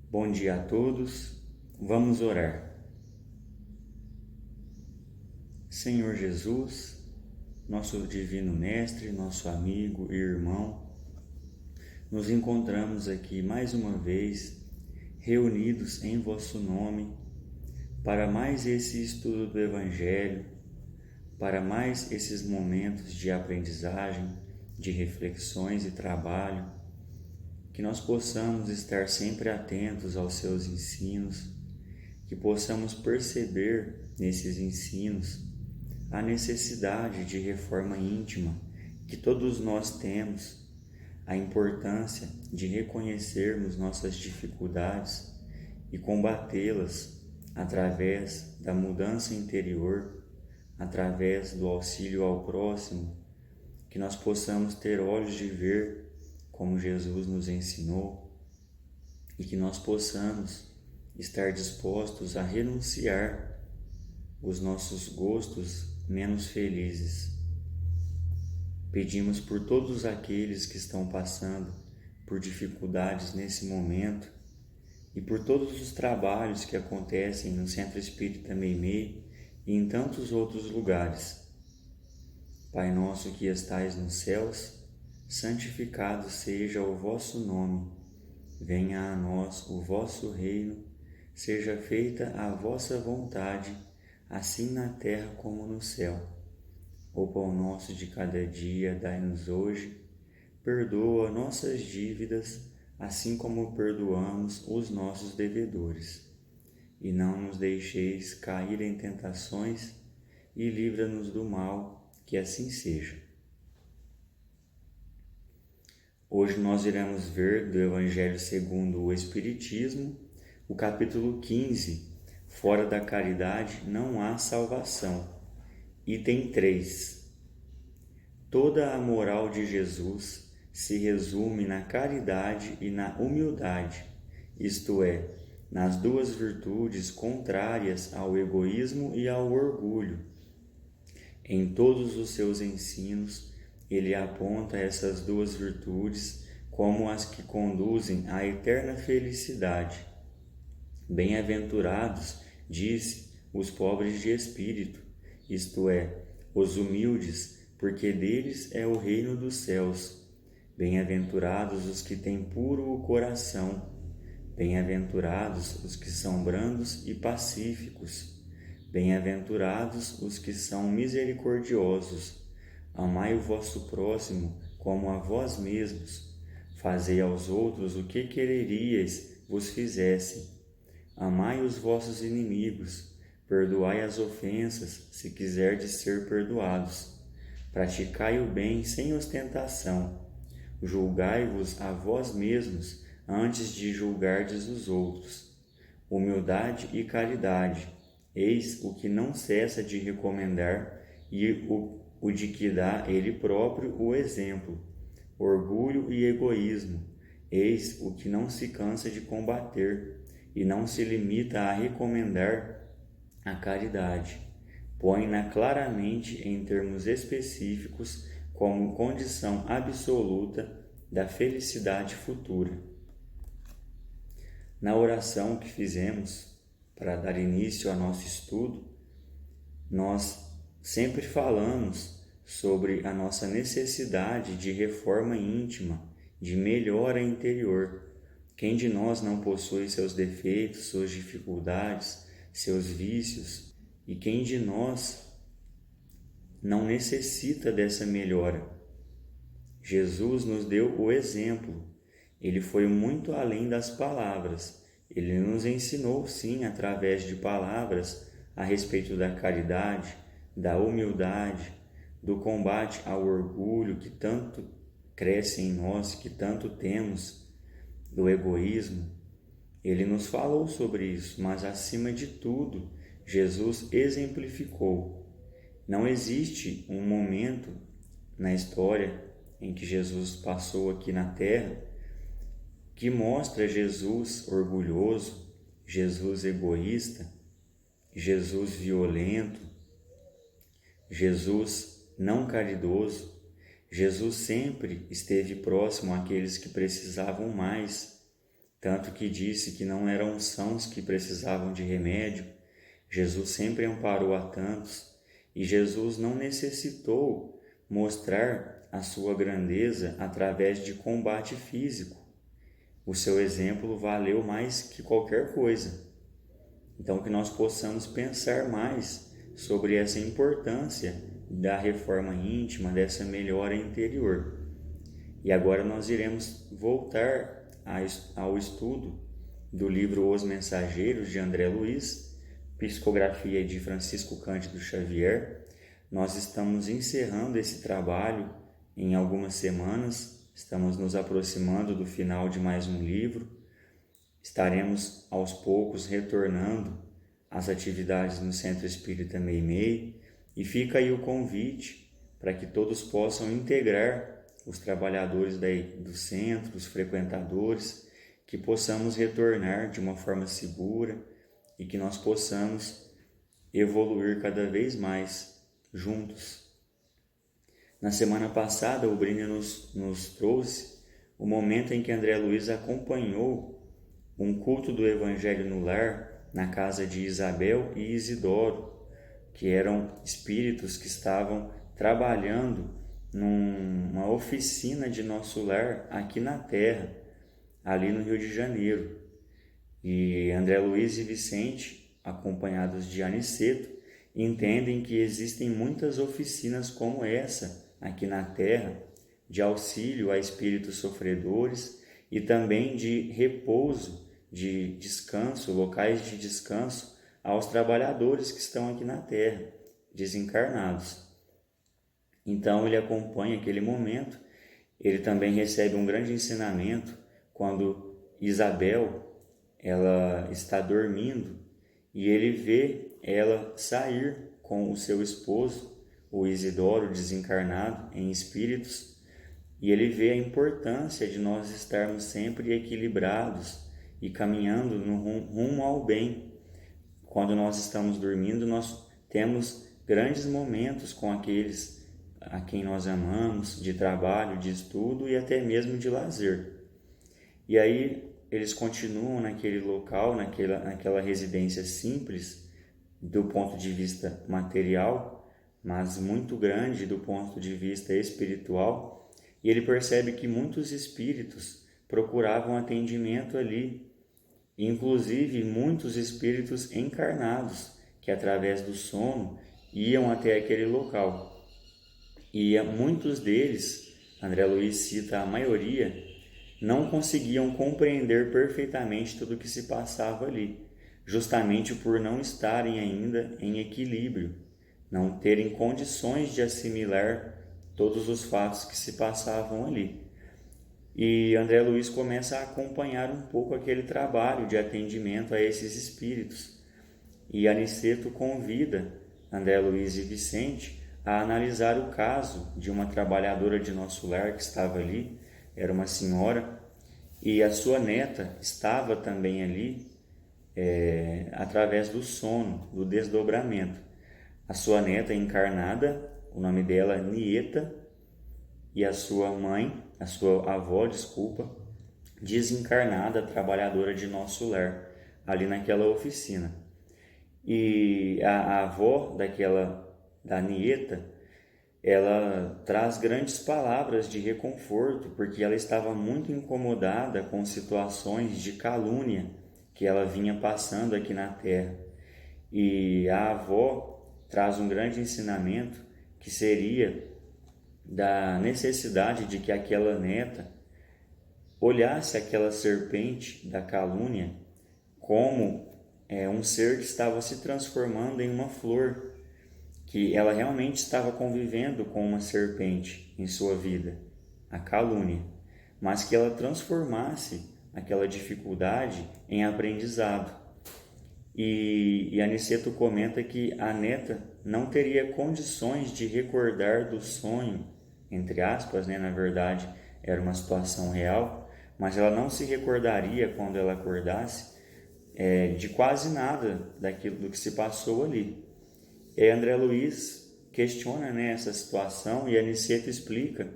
Bom dia a todos, vamos orar. Senhor Jesus, nosso divino Mestre, nosso amigo e irmão, nos encontramos aqui mais uma vez, reunidos em vosso nome, para mais esse estudo do Evangelho, para mais esses momentos de aprendizagem, de reflexões e trabalho, que nós possamos estar sempre atentos aos seus ensinos, que possamos perceber nesses ensinos a necessidade de reforma íntima que todos nós temos, a importância de reconhecermos nossas dificuldades e combatê-las através da mudança interior, através do auxílio ao próximo, que nós possamos ter olhos de ver como Jesus nos ensinou e que nós possamos estar dispostos a renunciar os nossos gostos menos felizes. Pedimos por todos aqueles que estão passando por dificuldades nesse momento e por todos os trabalhos que acontecem no Centro Espírita Meimei e em tantos outros lugares. Pai nosso que estais nos céus, santificado seja o vosso nome. Venha a nós o vosso reino, seja feita a vossa vontade, assim na terra como no céu. O pão nosso de cada dia dai-nos hoje, perdoa nossas dívidas, assim como perdoamos os nossos devedores. E não nos deixeis cair em tentações, e livra-nos do mal, que assim seja. Hoje nós iremos ver do Evangelho segundo o Espiritismo, o capítulo 15, Fora da caridade não há salvação. Item 3. Toda a moral de Jesus se resume na caridade e na humildade, isto é, nas duas virtudes contrárias ao egoísmo e ao orgulho. Em todos os seus ensinos, ele aponta essas duas virtudes como as que conduzem à eterna felicidade. Bem-aventurados, disse, os pobres de espírito, isto é, os humildes, porque deles é o reino dos céus. Bem-aventurados os que têm puro o coração. Bem-aventurados os que são brandos e pacíficos. Bem-aventurados os que são misericordiosos. Amai o vosso próximo como a vós mesmos. Fazei aos outros o que quereríeis vos fizessem. Amai os vossos inimigos. Perdoai as ofensas, se quiserdes ser perdoados. Praticai o bem sem ostentação. Julgai-vos a vós mesmos antes de julgardes os outros. Humildade e caridade, eis o que não cessa de recomendar e o de que dá ele próprio o exemplo. Orgulho e egoísmo, eis o que não se cansa de combater e não se limita a recomendar a caridade. Põe-na claramente em termos específicos como condição absoluta da felicidade futura. Na oração que fizemos para dar início ao nosso estudo, nós sempre falamos sobre a nossa necessidade de reforma íntima, de melhora interior. Quem de nós não possui seus defeitos, suas dificuldades, seus vícios? E quem de nós não necessita dessa melhora? Jesus nos deu o exemplo. Ele foi muito além das palavras. Ele nos ensinou, sim, através de palavras, a respeito da caridade, da humildade, do combate ao orgulho que tanto cresce em nós, que tanto temos, do egoísmo. Ele nos falou sobre isso, mas acima de tudo, Jesus exemplificou. Não existe um momento na história em que Jesus passou aqui na Terra que mostra Jesus orgulhoso, Jesus egoísta, Jesus violento, Jesus não caridoso. Jesus sempre esteve próximo àqueles que precisavam mais. tanto que disse que não eram sãos que precisavam de remédio. Jesus sempre amparou a tantos, e Jesus não necessitou mostrar a sua grandeza através de combate físico. O seu exemplo valeu mais que qualquer coisa. Então, que nós possamos pensar mais sobre essa importância da reforma íntima, dessa melhora interior. E agora nós iremos voltar ao estudo do livro Os Mensageiros, de André Luiz, psicografia de Francisco Cândido Xavier. Nós estamos encerrando esse trabalho em algumas semanas, estamos nos aproximando do final de mais um livro. Estaremos aos poucos retornando às atividades no Centro Espírita Meimei, e fica aí o convite para que todos possam integrar os trabalhadores do centro, os frequentadores, que possamos retornar de uma forma segura e que nós possamos evoluir cada vez mais juntos. Na semana passada, o Brine nos trouxe o momento em que André Luiz acompanhou um culto do Evangelho no lar na casa de Isabel e Isidoro, que eram espíritos que estavam trabalhando numa oficina de nosso lar aqui na Terra, ali no Rio de Janeiro. E André Luiz e Vicente, acompanhados de Aniceto, entendem que existem muitas oficinas como essa aqui na Terra, de auxílio a espíritos sofredores e também de repouso, de descanso, locais de descanso aos trabalhadores que estão aqui na Terra, desencarnados. Então ele acompanha aquele momento. Ele também recebe um grande ensinamento quando Isabel ela está dormindo e ele vê ela sair com o seu esposo, o Isidoro, desencarnado em espíritos, e ele vê a importância de nós estarmos sempre equilibrados e caminhando no rumo ao bem. Quando nós estamos dormindo, nós temos grandes momentos com aqueles a quem nós amamos, de trabalho, de estudo e até mesmo de lazer. E aí eles continuam naquele local, naquela residência simples, do ponto de vista material, mas muito grande do ponto de vista espiritual, e ele percebe que muitos espíritos procuravam atendimento ali, inclusive muitos espíritos encarnados, que através do sono iam até aquele local. E muitos deles, André Luiz cita a maioria, não conseguiam compreender perfeitamente tudo o que se passava ali, justamente por não estarem ainda em equilíbrio, não terem condições de assimilar todos os fatos que se passavam ali. E André Luiz começa a acompanhar um pouco aquele trabalho de atendimento a esses espíritos. E Aniceto convida André Luiz e Vicente a analisar o caso de uma trabalhadora de nosso lar que estava ali, era uma senhora, e a sua neta estava também ali através do sono, do desdobramento. A sua neta encarnada, o nome dela é Nieta, e a sua mãe, a sua avó, desencarnada, trabalhadora de nosso lar, ali naquela oficina. E a avó da Nieta, ela traz grandes palavras de reconforto, porque ela estava muito incomodada com situações de calúnia que ela vinha passando aqui na Terra. E a avó traz um grande ensinamento que seria da necessidade de que aquela neta olhasse aquela serpente da calúnia como um ser que estava se transformando em uma flor, que ela realmente estava convivendo com uma serpente em sua vida, a calúnia, mas que ela transformasse aquela dificuldade em aprendizado. E Aniceto comenta que a neta não teria condições de recordar do sonho, entre aspas, na verdade era uma situação real, mas ela não se recordaria quando ela acordasse de quase nada do que se passou ali. E André Luiz questiona essa situação, e Aniceto explica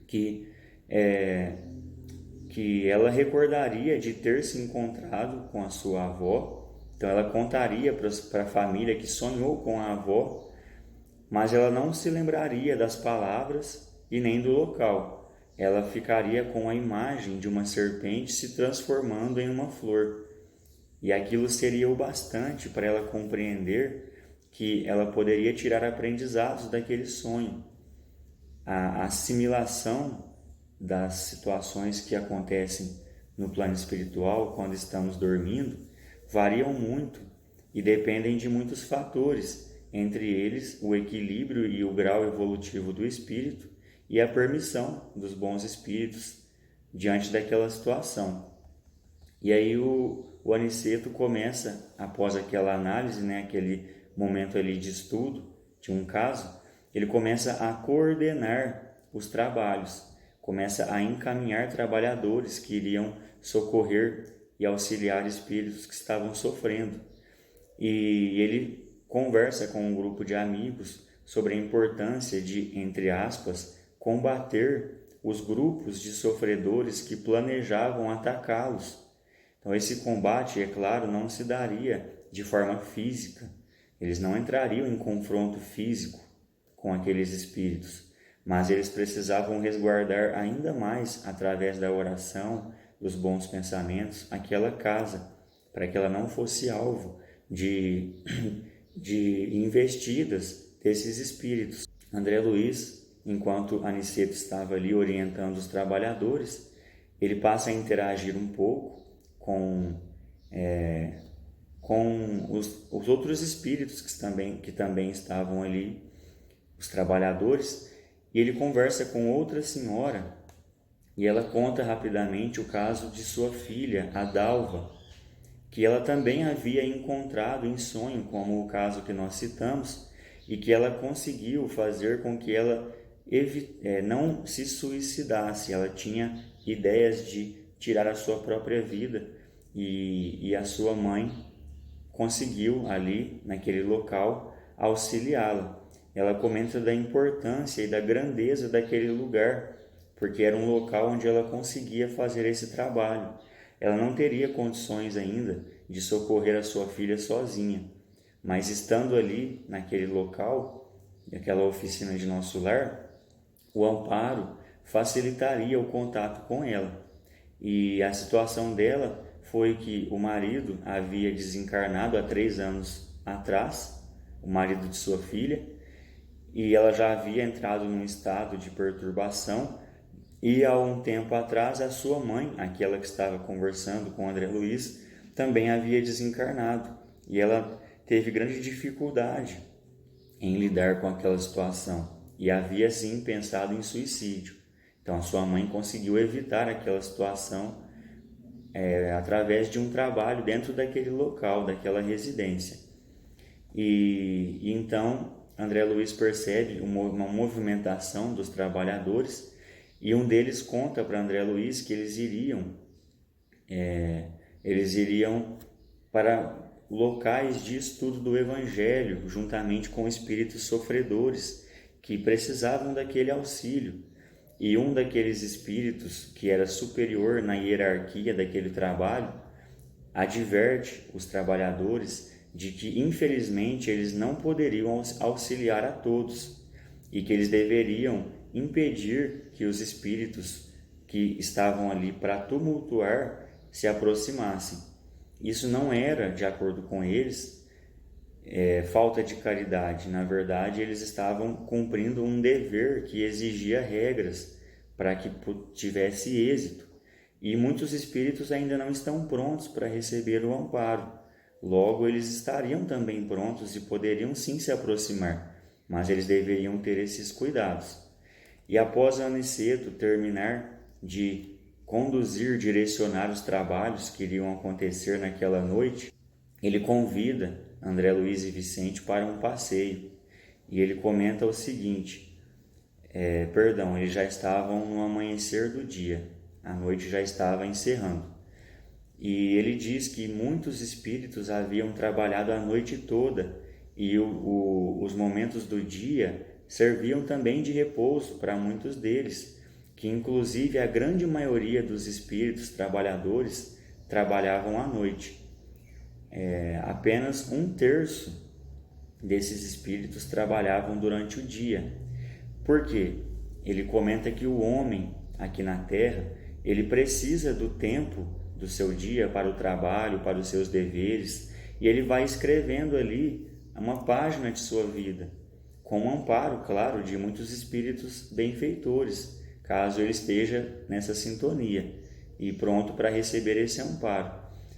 que que ela recordaria de ter se encontrado com a sua avó. Então ela contaria para a família que sonhou com a avó, mas ela não se lembraria das palavras e nem do local. Ela ficaria com a imagem de uma serpente se transformando em uma flor. E aquilo seria o bastante para ela compreender que ela poderia tirar aprendizados daquele sonho. A assimilação das situações que acontecem no plano espiritual quando estamos dormindo variam muito e dependem de muitos fatores, entre eles o equilíbrio e o grau evolutivo do espírito e a permissão dos bons espíritos diante daquela situação. E aí o Aniceto começa, após aquela análise, aquele momento ali de estudo de um caso, ele começa a coordenar os trabalhos, começa a encaminhar trabalhadores que iriam socorrer e auxiliar espíritos que estavam sofrendo. E ele conversa com um grupo de amigos sobre a importância de, entre aspas, combater os grupos de sofredores que planejavam atacá-los. Então esse combate, é claro, não se daria de forma física. Eles não entrariam em confronto físico com aqueles espíritos, mas eles precisavam resguardar ainda mais, através da oração, dos bons pensamentos, aquela casa, para que ela não fosse alvo de investidas desses espíritos. André Luiz, enquanto Aniceto estava ali orientando os trabalhadores, ele passa a interagir um pouco com os outros espíritos que também estavam ali, os trabalhadores, e ele conversa com outra senhora e ela conta rapidamente o caso de sua filha, a Dalva, que ela também havia encontrado em sonho, como o caso que nós citamos, e que ela conseguiu fazer com que ela não se suicidasse. Ela tinha ideias de tirar a sua própria vida e a sua mãe conseguiu ali, naquele local, auxiliá-la. Ela comenta da importância e da grandeza daquele lugar, porque era um local onde ela conseguia fazer esse trabalho. Ela não teria condições ainda de socorrer a sua filha sozinha, mas estando ali naquele local, naquela oficina de Nosso Lar, o amparo facilitaria o contato com ela. E a situação dela foi que o marido havia desencarnado há 3 anos atrás, o marido de sua filha, e ela já havia entrado num estado de perturbação, e há um tempo atrás a sua mãe, aquela que estava conversando com André Luiz, também havia desencarnado, e ela teve grande dificuldade em lidar com aquela situação, e havia sim pensado em suicídio. Então a sua mãe conseguiu evitar aquela situação através de um trabalho dentro daquele local, daquela residência. E então André Luiz percebe uma movimentação dos trabalhadores, e um deles conta para André Luiz que eles iriam para locais de estudo do Evangelho, juntamente com espíritos sofredores que precisavam daquele auxílio. E um daqueles espíritos, que era superior na hierarquia daquele trabalho, adverte os trabalhadores de que, infelizmente, eles não poderiam auxiliar a todos e que eles deveriam impedir que os espíritos que estavam ali para tumultuar se aproximassem. Isso não era, de acordo com eles, falta de caridade. Na verdade, eles estavam cumprindo um dever que exigia regras para que tivesse êxito. E muitos espíritos ainda não estão prontos para receber o amparo. Logo, eles estariam também prontos e poderiam sim se aproximar, mas eles deveriam ter esses cuidados. E após Aniceto terminar de direcionar os trabalhos que iriam acontecer naquela noite, ele convida André Luiz e Vicente para um passeio. E ele comenta o seguinte, eles já estavam no amanhecer do dia, a noite já estava encerrando. E ele diz que muitos espíritos haviam trabalhado a noite toda e os momentos do dia serviam também de repouso para muitos deles, que inclusive a grande maioria dos espíritos trabalhadores trabalhavam à noite. Apenas 1/3 desses espíritos trabalhavam durante o dia. Por quê? Ele comenta que o homem aqui na Terra, ele precisa do tempo do seu dia para o trabalho, para os seus deveres, e ele vai escrevendo ali uma página de sua vida, com o amparo, claro, de muitos espíritos benfeitores, caso ele esteja nessa sintonia e pronto para receber esse amparo.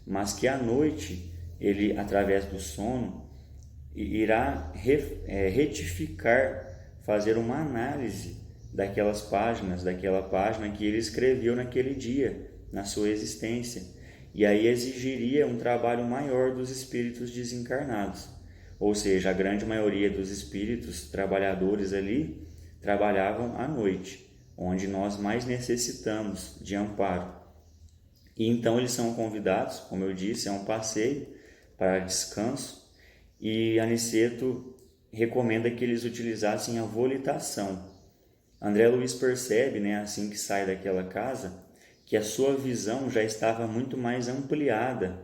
Mas que à noite, ele, através do sono, irá retificar, fazer uma análise daquelas páginas, daquela página que ele escreveu naquele dia, na sua existência. E aí exigiria um trabalho maior dos espíritos desencarnados. Ou seja, a grande maioria dos espíritos trabalhadores ali trabalhavam à noite, onde nós mais necessitamos de amparo. E então eles são convidados, como eu disse, a um passeio para descanso, e Aniceto recomenda que eles utilizassem a volitação. André Luiz percebe, assim que sai daquela casa, que a sua visão já estava muito mais ampliada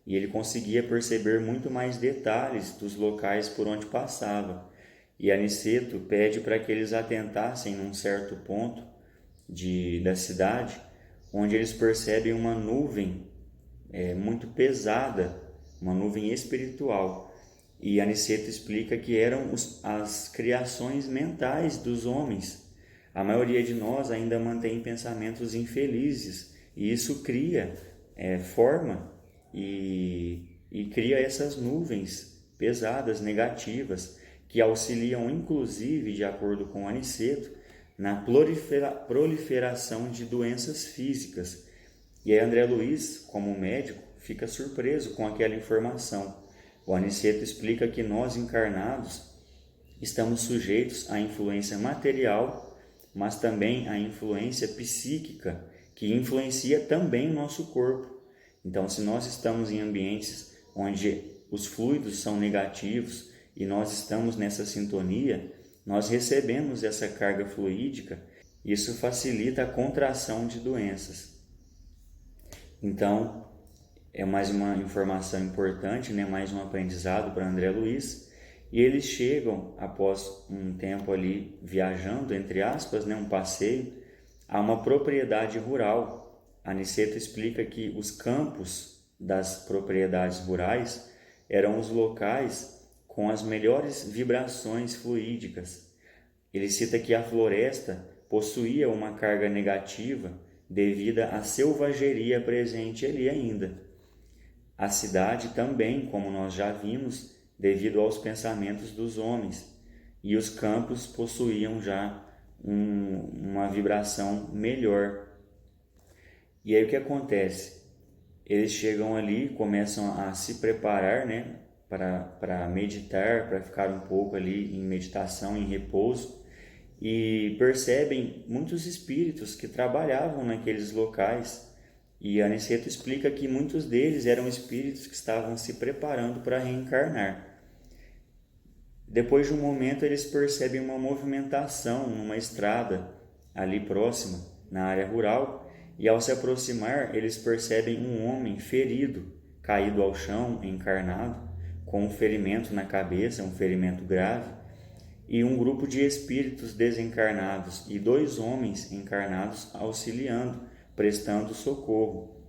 e ele conseguia perceber muito mais detalhes dos locais por onde passava. E Aniceto pede para que eles atentassem num certo ponto da cidade, onde eles percebem uma nuvem muito pesada, uma nuvem espiritual. E Aniceto explica que eram as criações mentais dos homens. A maioria de nós ainda mantém pensamentos infelizes, e isso cria forma e cria essas nuvens pesadas, negativas, que auxiliam inclusive, de acordo com Aniceto, na proliferação de doenças físicas. E aí André Luiz, como médico, fica surpreso com aquela informação. O Aniceto explica que nós encarnados estamos sujeitos à influência material, mas também à influência psíquica, que influencia também o nosso corpo. Então, se nós estamos em ambientes onde os fluidos são negativos e nós estamos nessa sintonia, nós recebemos essa carga fluídica, e isso facilita a contração de doenças. Então, é mais uma informação importante, mais um aprendizado para André Luiz. E eles chegam, após um tempo ali viajando, entre aspas, um passeio, a uma propriedade rural. Aniceto explica que os campos das propriedades rurais eram os locais com as melhores vibrações fluídicas. Ele cita que a floresta possuía uma carga negativa devido à selvageria presente ali ainda. A cidade também, como nós já vimos, devido aos pensamentos dos homens, e os campos possuíam já uma vibração melhor. E aí o que acontece? Eles chegam ali, começam a se preparar para meditar, para ficar um pouco ali em meditação, em repouso, e percebem muitos espíritos que trabalhavam naqueles locais. E Aniceto explica que muitos deles eram espíritos que estavam se preparando para reencarnar. Depois de um momento, eles percebem uma movimentação numa estrada ali próxima, na área rural, e ao se aproximar, eles percebem um homem ferido, caído ao chão, encarnado, com um ferimento na cabeça, um ferimento grave, e um grupo de espíritos desencarnados e 2 homens encarnados auxiliando, prestando socorro.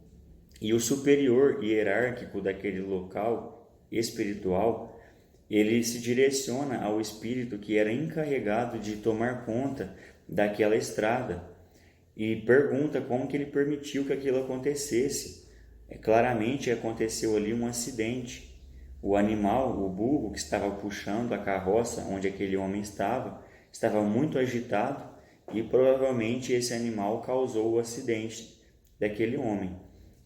E o superior hierárquico daquele local espiritual, ele se direciona ao espírito que era encarregado de tomar conta daquela estrada e pergunta como que ele permitiu que aquilo acontecesse. Claramente aconteceu ali um acidente. O animal, o burro que estava puxando a carroça onde aquele homem estava muito agitado, e provavelmente esse animal causou o acidente daquele homem.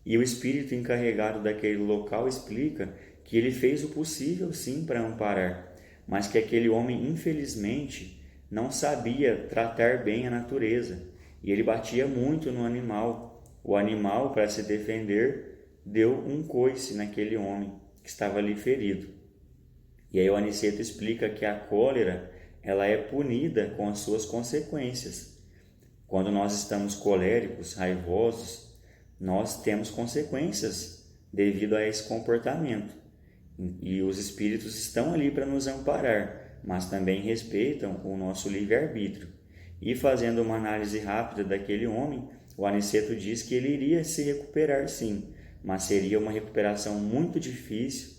E o espírito encarregado daquele local explica que ele fez o possível sim para amparar, mas que aquele homem infelizmente não sabia tratar bem a natureza, e ele batia muito no animal. O animal, para se defender, deu um coice naquele homem que estava ali ferido. E aí o Aniceto explica que a cólera ela é punida com as suas consequências. Quando nós estamos coléricos, raivosos, nós temos consequências devido a esse comportamento. E os espíritos estão ali para nos amparar, mas também respeitam o nosso livre-arbítrio. E fazendo uma análise rápida daquele homem, o Aniceto diz que ele iria se recuperar sim, mas seria uma recuperação muito difícil,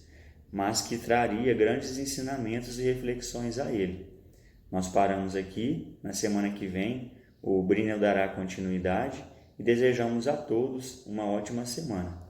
mas que traria grandes ensinamentos e reflexões a ele. Nós paramos aqui, na semana que vem o Brínel dará continuidade e desejamos a todos uma ótima semana.